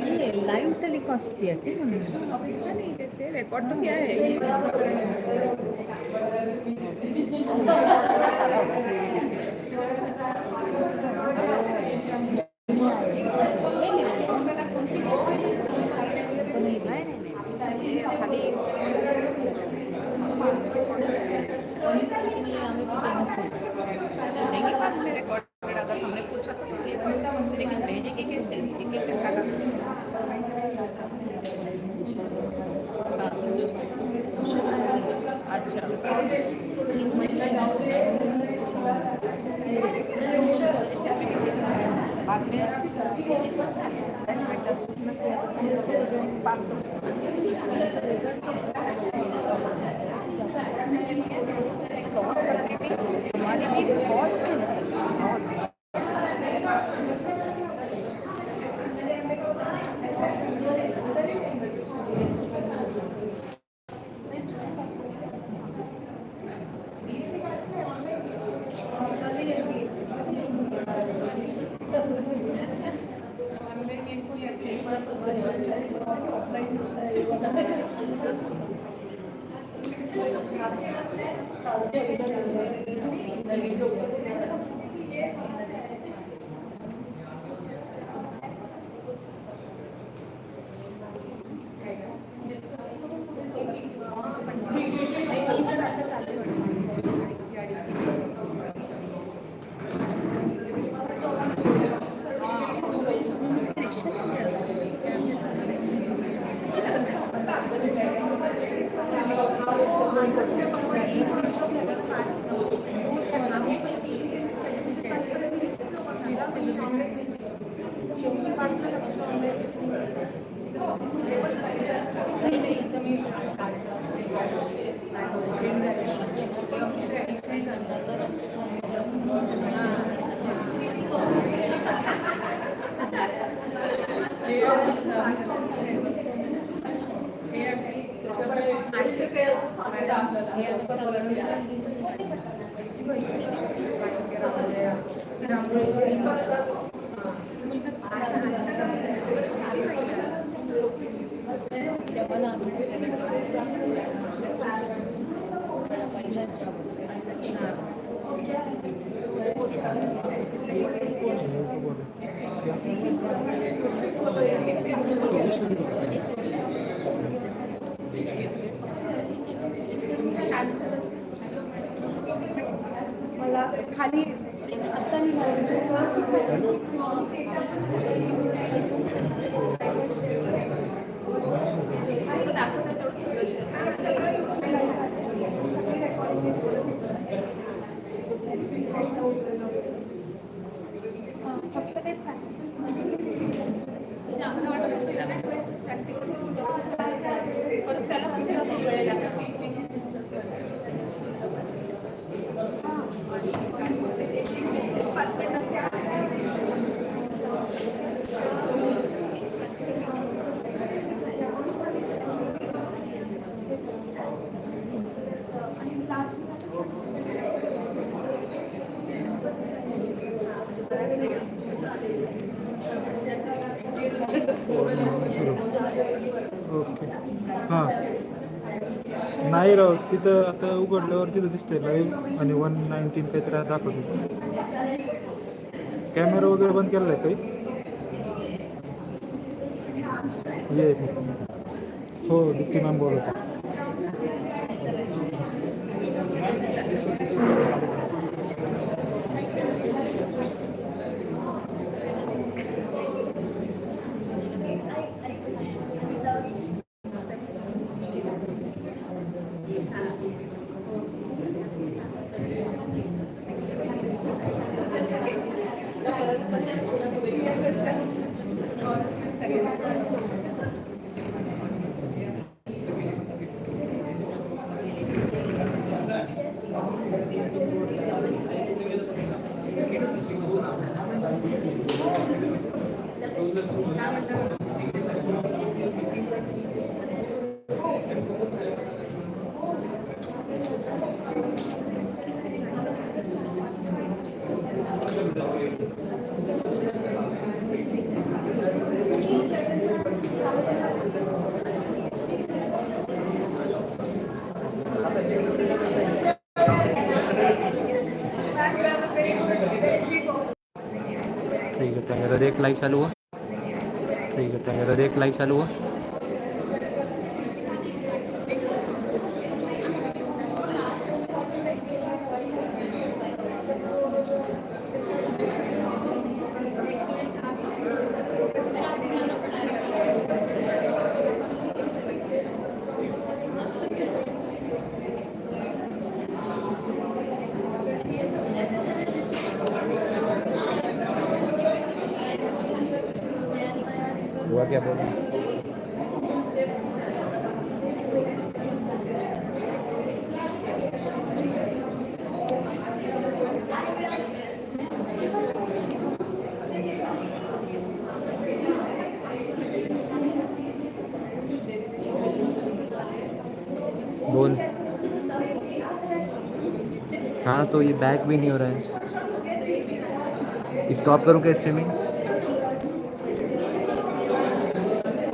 S8: ये लाइव टेलीकास्ट किया क्या हमने? नहीं, कैसे रिकॉर्ड तो किया है। उनके portal पे डाला होगा, नहीं, उनकी नहीं, ये खाली लेकिन ये हमें भी देंगे बाद में रिकॉर्डेड, अगर हमने पूछा तो ठीक है, लेकिन भेजेंगे कैसे? एक एक घंटा का अच्छा बाद में हमारी भी बहुत मेहनत लगती है, बहुत।
S9: मला खाली आता फक्त ते
S10: ओके हां नाही राव तिथं आता उघडल्यावर तिथं दिसतंय लाईव्ह आणि 119 काहीतरी दाखवतो. कॅमेरा वगैरे बंद केला आहे काही ये हो दीप्ती मॅम बोलत ठीक है कैमरा देख लाइव चालू हुआ ठीक है कैमरा देख लाइव चालू हुआ हुआ क्या बोल बोल हाँ तो ये बैक भी नहीं हो रहा है स्टॉप करूँ क्या स्ट्रीमिंग